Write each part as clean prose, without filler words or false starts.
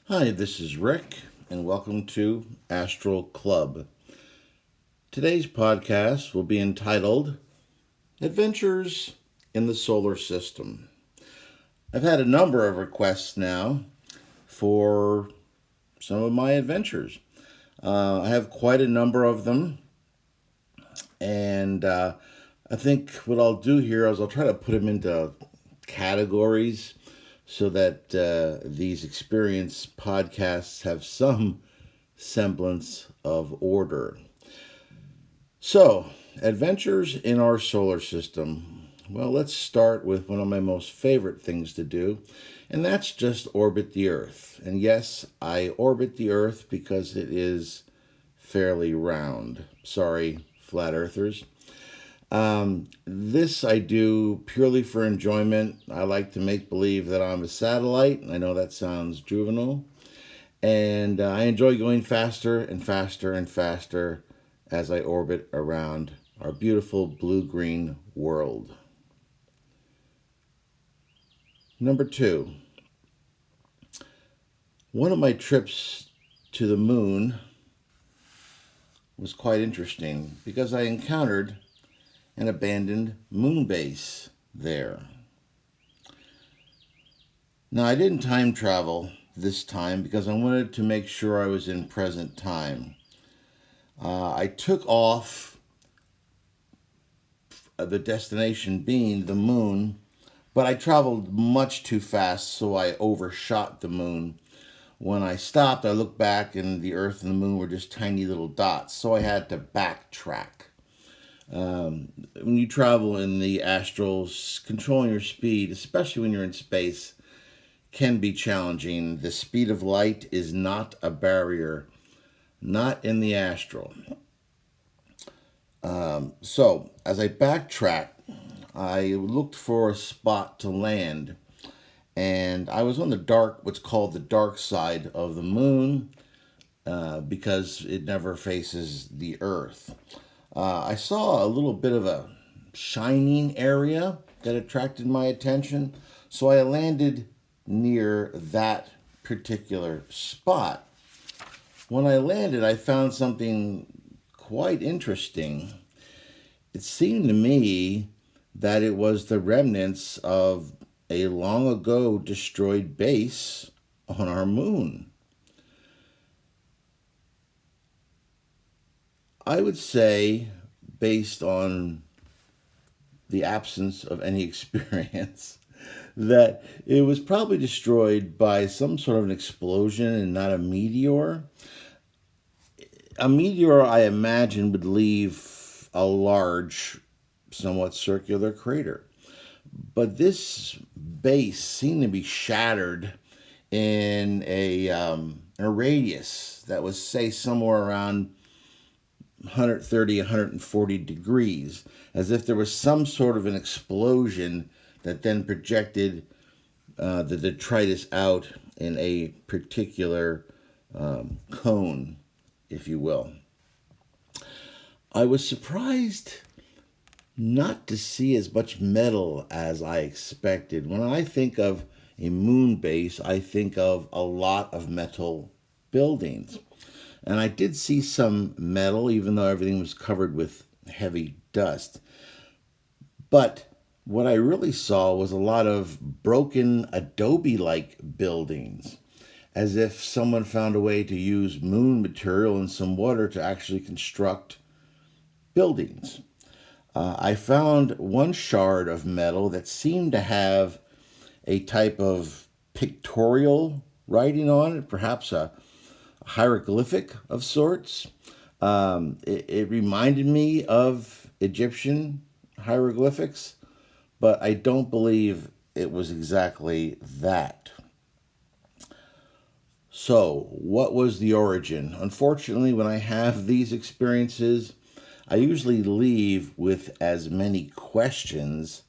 Hi, this is Rick, and welcome to Astral Club. Today's podcast will be entitled Adventures in the Solar System. I've had a number of requests now for some of my adventures. I have quite a number of them, and I think what I'll do here is I'll try to put them into categories so that these experience podcasts have some semblance of order. So, adventures in our solar system. Well, let's start with one of my most favorite things to do, and that's just orbit the Earth. And yes, I orbit the Earth because it is fairly round. Sorry, flat earthers. This I do purely for enjoyment. I like to make believe that I'm a satellite. I know that sounds juvenile. And I enjoy going faster and faster and faster as I orbit around our beautiful blue-green world. Number two, one of my trips to the moon was quite interesting because I encountered an abandoned moon base there. Now, I didn't time travel this time because I wanted to make sure I was in present time. I took off, the destination being the moon, but I traveled much too fast, so I overshot the moon. When I stopped, I looked back, and the Earth and the moon were just tiny little dots, so I had to backtrack. When you travel in the astrals, controlling your speed, especially when you're in space, can be challenging. The speed of light is not a barrier, not in the astral. So, as I backtracked, I looked for a spot to land, and I was on what's called the dark side of the moon, because it never faces the Earth. I saw a little bit of a shining area that attracted my attention, so I landed near that particular spot. When I landed, I found something quite interesting. It seemed to me that it was the remnants of a long ago destroyed base on our moon. I would say, based on the absence of any experience, that it was probably destroyed by some sort of an explosion and not a meteor. A meteor, I imagine, would leave a large, somewhat circular crater. But this base seemed to be shattered in a radius that was, say, somewhere around 130, 140 degrees, as if there was some sort of an explosion that then projected the detritus out in a particular cone, if you will. I was surprised not to see as much metal as I expected. When I think of a moon base, I think of a lot of metal buildings. And I did see some metal, even though everything was covered with heavy dust. But what I really saw was a lot of broken adobe-like buildings, as if someone found a way to use moon material and some water to actually construct buildings. I found one shard of metal that seemed to have a type of pictorial writing on it, perhaps a hieroglyphic of sorts. It reminded me of Egyptian hieroglyphics, but I don't believe it was exactly that. So, what was the origin? Unfortunately, when I have these experiences, I usually leave with as many questions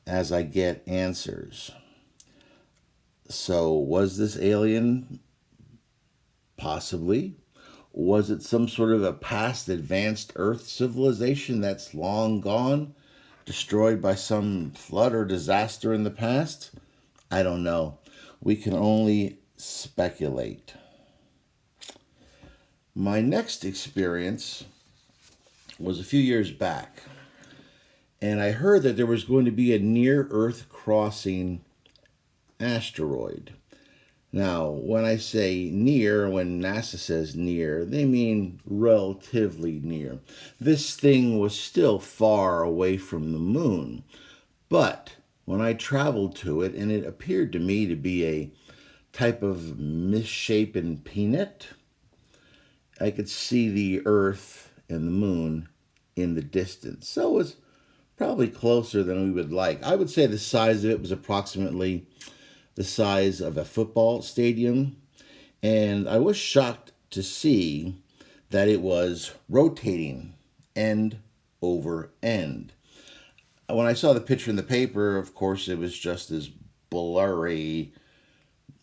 as I get answers. So, was this alien? Possibly. Was it some sort of a past advanced Earth civilization that's long gone, destroyed by some flood or disaster in the past? I don't know. We can only speculate. My next experience was a few years back, and I heard that there was going to be a near Earth crossing asteroid. Now, when I say near, when NASA says near, they mean relatively near. This thing was still far away from the moon, but when I traveled to it, and it appeared to me to be a type of misshapen peanut, I could see the Earth and the moon in the distance. So it was probably closer than we would like. I would say the size of it was approximately the size of a football stadium. And I was shocked to see that it was rotating end over end. When I saw the picture in the paper, of course, it was just this blurry,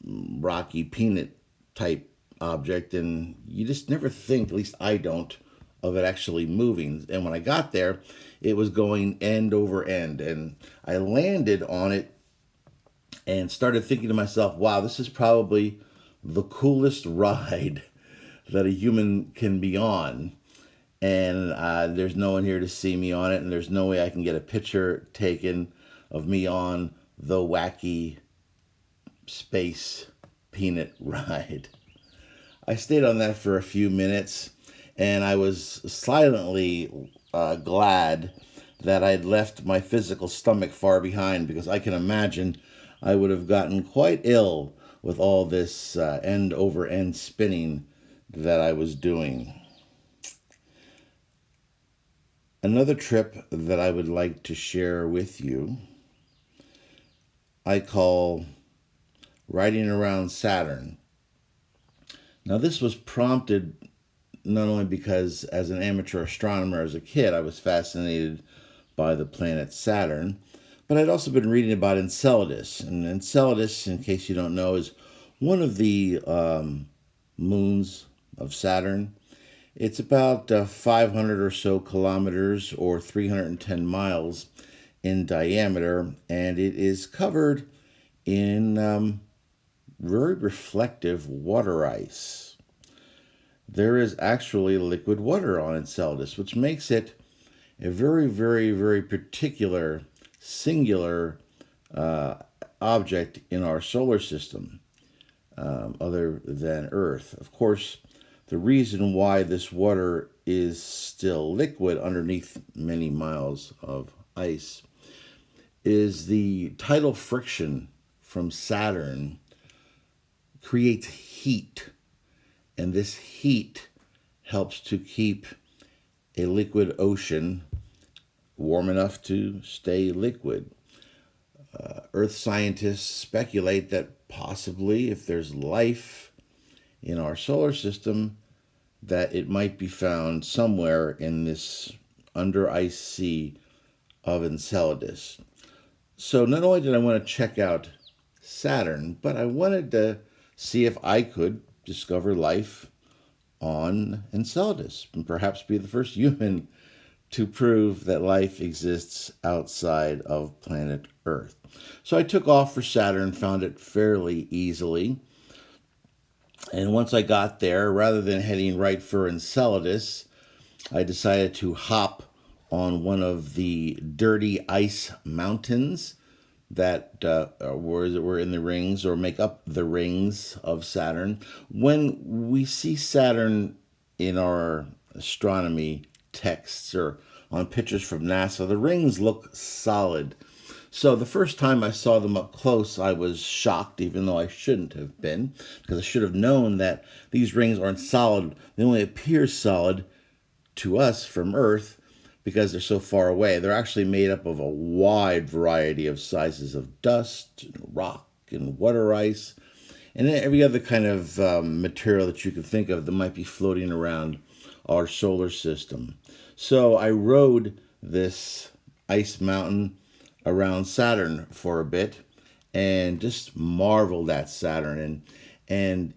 rocky peanut type object, and you just never think, at least I don't, of it actually moving. And when I got there, it was going end over end, and I landed on it and started thinking to myself, wow, this is probably the coolest ride that a human can be on. And there's no one here to see me on it, and there's no way I can get a picture taken of me on the wacky space peanut ride. I stayed on that for a few minutes, and I was silently glad that I'd left my physical stomach far behind, because I can imagine I would have gotten quite ill with all this end over end spinning that I was doing. Another trip that I would like to share with you, I call riding around Saturn. Now, this was prompted not only because, as an amateur astronomer as a kid, I was fascinated by the planet Saturn, but I'd also been reading about Enceladus. And Enceladus, in case you don't know, is one of the moons of Saturn. It's about 500 or so kilometers, or 310 miles in diameter, and it is covered in very reflective water ice. There is actually liquid water on Enceladus, which makes it a very, very, very particular, singular object in our solar system, other than Earth. Of course, the reason why this water is still liquid underneath many miles of ice is the tidal friction from Saturn creates heat, and this heat helps to keep a liquid ocean warm enough to stay liquid. Earth scientists speculate that possibly, if there's life in our solar system, that it might be found somewhere in this under ice sea of Enceladus. So not only did I want to check out Saturn, but I wanted to see if I could discover life on Enceladus and perhaps be the first human to prove that life exists outside of planet Earth. So I took off for Saturn, found it fairly easily. And once I got there, rather than heading right for Enceladus, I decided to hop on one of the dirty ice mountains that were in the rings, or make up the rings of Saturn. When we see Saturn in our astronomy texts or on pictures from NASA, the rings look solid. So the first time I saw them up close, I was shocked, even though I shouldn't have been, because I should have known that these rings aren't solid. They only appear solid to us from Earth because they're so far away. They're actually made up of a wide variety of sizes of dust, and rock, and water ice, and every other kind of material that you can think of that might be floating around our solar system. So I rode this ice mountain around Saturn for a bit and just marveled at Saturn. And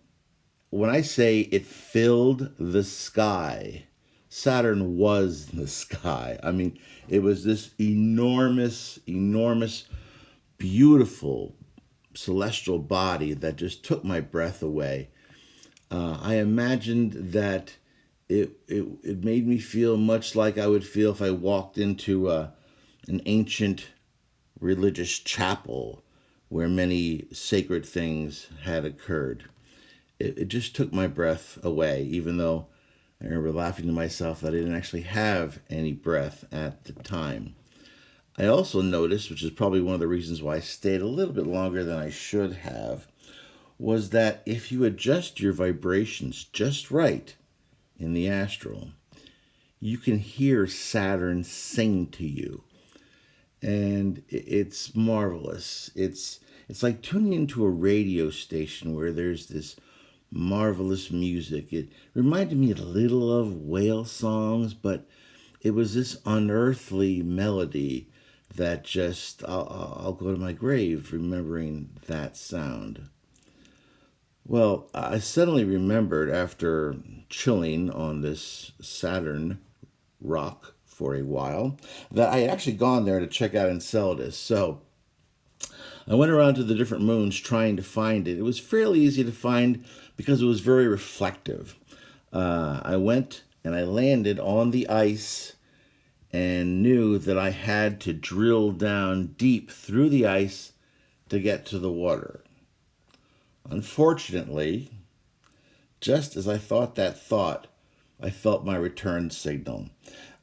when I say it filled the sky, Saturn was the sky. I mean, it was this enormous, enormous, beautiful, celestial body that just took my breath away. I imagined that it made me feel much like I would feel if I walked into an ancient religious chapel where many sacred things had occurred. It just took my breath away, even though I remember laughing to myself that I didn't actually have any breath at the time. I also noticed, which is probably one of the reasons why I stayed a little bit longer than I should have, was that if you adjust your vibrations just right in the astral, you can hear Saturn sing to you. And it's marvelous. It's like tuning into a radio station where there's this marvelous music. It reminded me a little of whale songs, but it was this unearthly melody that just, I'll go to my grave remembering that sound. Well, I suddenly remembered after chilling on this Saturn rock for a while that I had actually gone there to check out Enceladus. So I went around to the different moons trying to find it. It was fairly easy to find because it was very reflective. I went and I landed on the ice and knew that I had to drill down deep through the ice to get to the water. Unfortunately, just as I thought that thought, I felt my return signal.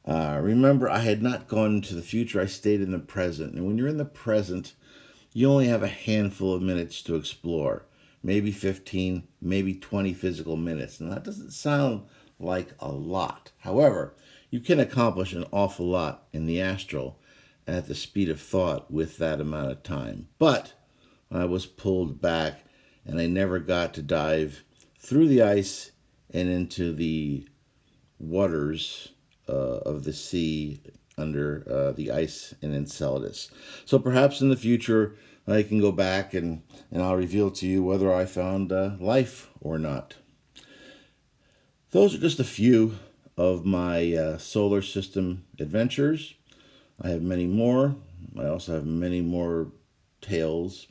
Remember, I had not gone into the future, I stayed in the present. And when you're in the present, you only have a handful of minutes to explore. Maybe 15, maybe 20 physical minutes. And that doesn't sound like a lot. However, you can accomplish an awful lot in the astral at the speed of thought with that amount of time. But I was pulled back and I never got to dive through the ice and into the waters of the sea under the ice in Enceladus. So perhaps in the future I can go back and I'll reveal to you whether I found life or not. Those are just a few of my solar system adventures. I have many more. I also have many more tales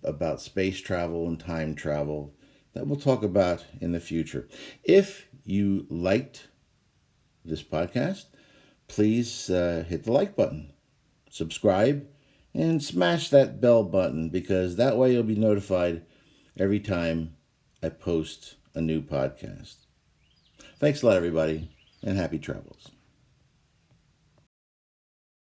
about space travel and time travel that we'll talk about in the future. If you liked this podcast, please hit the like button, subscribe, and smash that bell button because that way you'll be notified every time I post a new podcast. Thanks a lot, everybody, and happy travels.